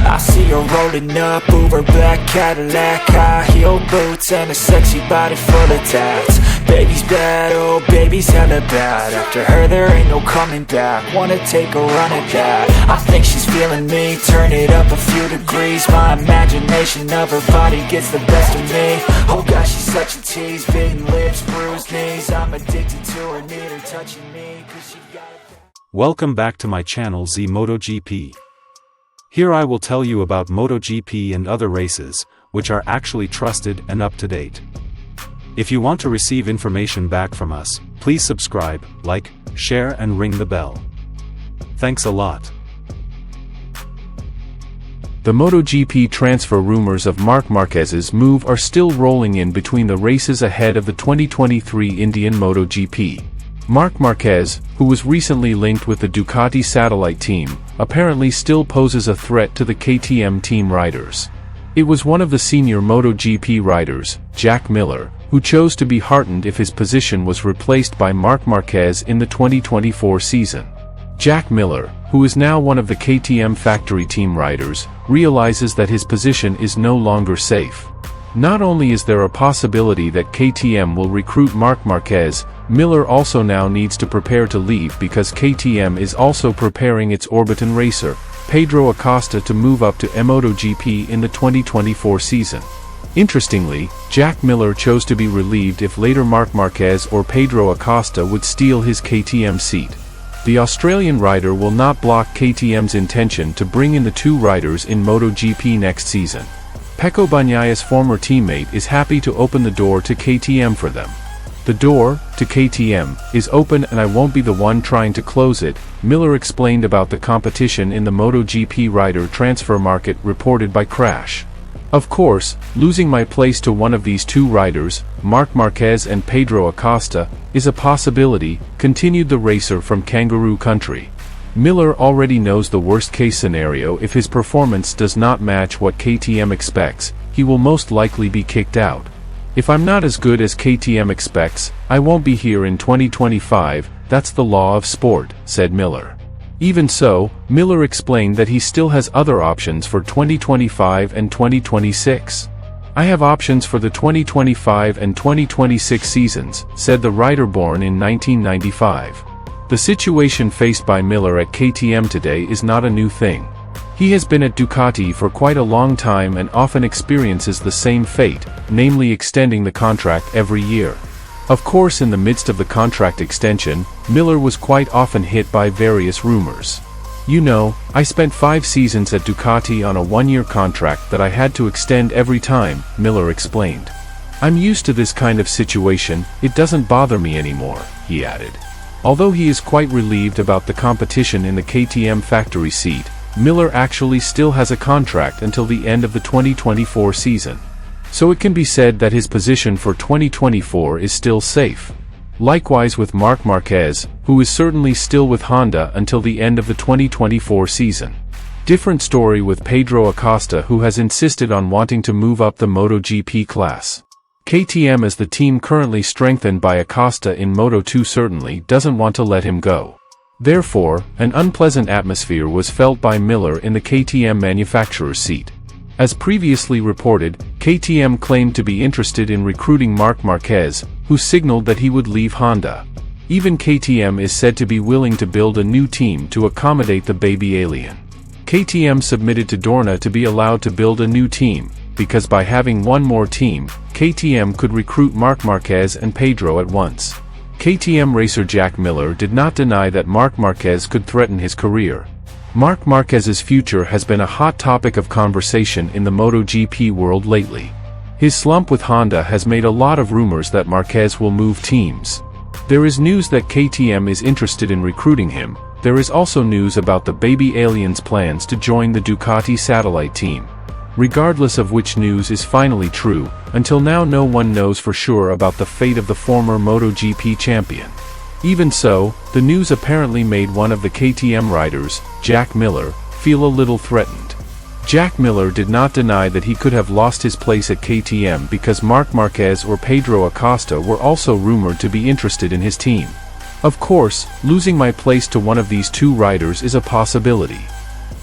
I see her rolling up, Uber black Cadillac, high heel boots and a sexy body full of tats. Baby's bad, oh baby's hella bad. After her there ain't no coming back. Wanna take a run at that. I think she's feeling me, turn it up a few degrees. My imagination of her body gets the best of me. Oh gosh, she's such a tease, bitten lips, bruised knees. I'm addicted to her, need her touching me, cause she got it. Welcome back to my channel Z Motogp. Here I will tell you about Motogp and other races, which are actually trusted and up to date. If you want to receive information back from us, please subscribe, like, share and ring the bell. Thanks a lot. The MotoGP transfer rumors of Marc Marquez's move are still rolling in between the races ahead of the 2023 Indian MotoGP. Marc Marquez, who was recently linked with the Ducati satellite team, apparently still poses a threat to the KTM team riders. It was one of the senior MotoGP riders, Jack Miller, who chose to be heartened if his position was replaced by Marc Marquez in the 2024 season. Jack Miller, who is now one of the KTM factory team riders, realizes that his position is no longer safe. Not only is there a possibility that KTM will recruit Marc Marquez, Miller also now needs to prepare to leave because KTM is also preparing its Orbiton racer, Pedro Acosta, to move up to MotoGP in the 2024 season. Interestingly, Jack Miller chose to be relieved if later Marc Marquez or Pedro Acosta would steal his KTM seat. The Australian rider will not block KTM's intention to bring in the two riders in MotoGP next season. Pecco Bagnaya's former teammate is happy to open the door to KTM for them. The door, to KTM, is open and I won't be the one trying to close it, Miller explained about the competition in the MotoGP rider transfer market reported by Crash. Of course, losing my place to one of these two riders, Marc Marquez and Pedro Acosta, is a possibility, continued the racer from Kangaroo Country. Miller already knows the worst-case scenario. If his performance does not match what KTM expects, he will most likely be kicked out. If I'm not as good as KTM expects, I won't be here in 2025, that's the law of sport, said Miller. Even so, Miller explained that he still has other options for 2025 and 2026. I have options for the 2025 and 2026 seasons, said the rider born in 1995. The situation faced by Miller at KTM today is not a new thing. He has been at Ducati for quite a long time and often experiences the same fate, namely extending the contract every year. Of course, in the midst of the contract extension, Miller was quite often hit by various rumors. You know, I spent 5 seasons at Ducati on a 1-year contract that I had to extend every time, Miller explained. I'm used to this kind of situation, it doesn't bother me anymore, he added. Although he is quite relieved about the competition in the KTM factory seat, Miller actually still has a contract until the end of the 2024 season. So it can be said that his position for 2024 is still safe. Likewise with Marc Marquez, who is certainly still with Honda until the end of the 2024 season. Different story with Pedro Acosta, who has insisted on wanting to move up the MotoGP class. KTM, as the team currently strengthened by Acosta in Moto2, certainly doesn't want to let him go. Therefore, an unpleasant atmosphere was felt by Miller in the KTM manufacturer's seat. As previously reported, KTM claimed to be interested in recruiting Marc Marquez, who signaled that he would leave Honda. Even KTM is said to be willing to build a new team to accommodate the baby alien. KTM submitted to Dorna to be allowed to build a new team, because by having one more team, KTM could recruit Marc Marquez and Pedro at once. KTM racer Jack Miller did not deny that Marc Marquez could threaten his career. Marc Marquez's future has been a hot topic of conversation in the MotoGP world lately. His slump with Honda has made a lot of rumors that Marquez will move teams. There is news that KTM is interested in recruiting him. There is also news about the baby alien's plans to join the Ducati satellite team. Regardless of which news is finally true, until now no one knows for sure about the fate of the former MotoGP champion. Even so, the news apparently made one of the KTM riders, Jack Miller, feel a little threatened. Jack Miller did not deny that he could have lost his place at KTM because Marc Marquez or Pedro Acosta were also rumored to be interested in his team. Of course, losing my place to one of these two riders is a possibility.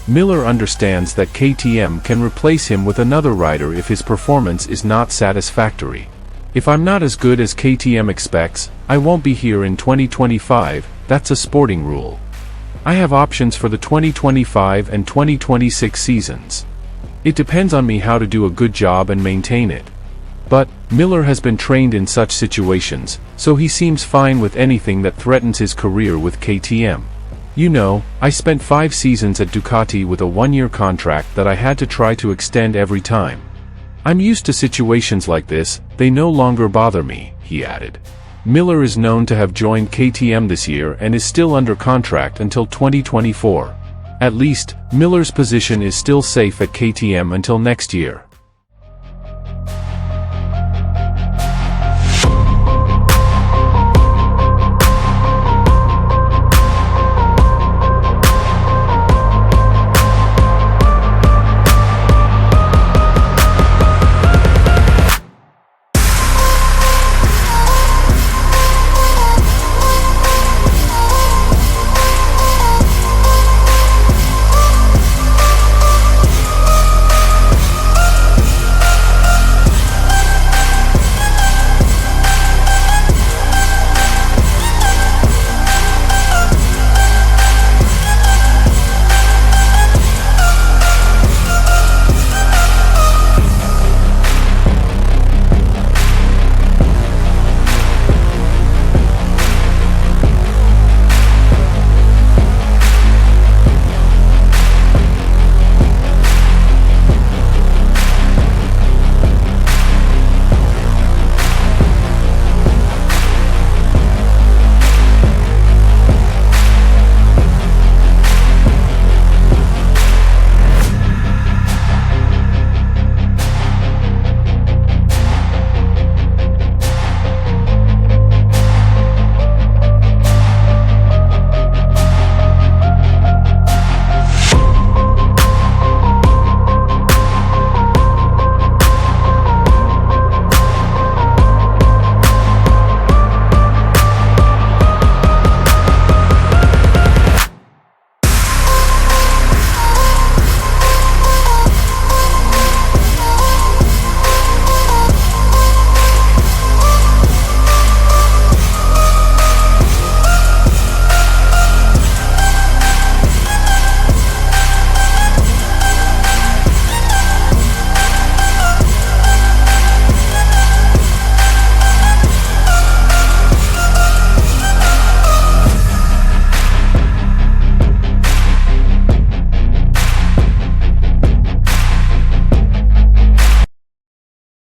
Miller understands that KTM can replace him with another rider if his performance is not satisfactory. If I'm not as good as KTM expects, I won't be here in 2025, that's a sporting rule. I have options for the 2025 and 2026 seasons. It depends on me how to do a good job and maintain it. But, Miller has been trained in such situations, so he seems fine with anything that threatens his career with KTM. You know, I spent 5 seasons at Ducati with a 1-year contract that I had to try to extend every time. I'm used to situations like this, they no longer bother me, he added. Miller is known to have joined KTM this year and is still under contract until 2024. At least, Miller's position is still safe at KTM until next year.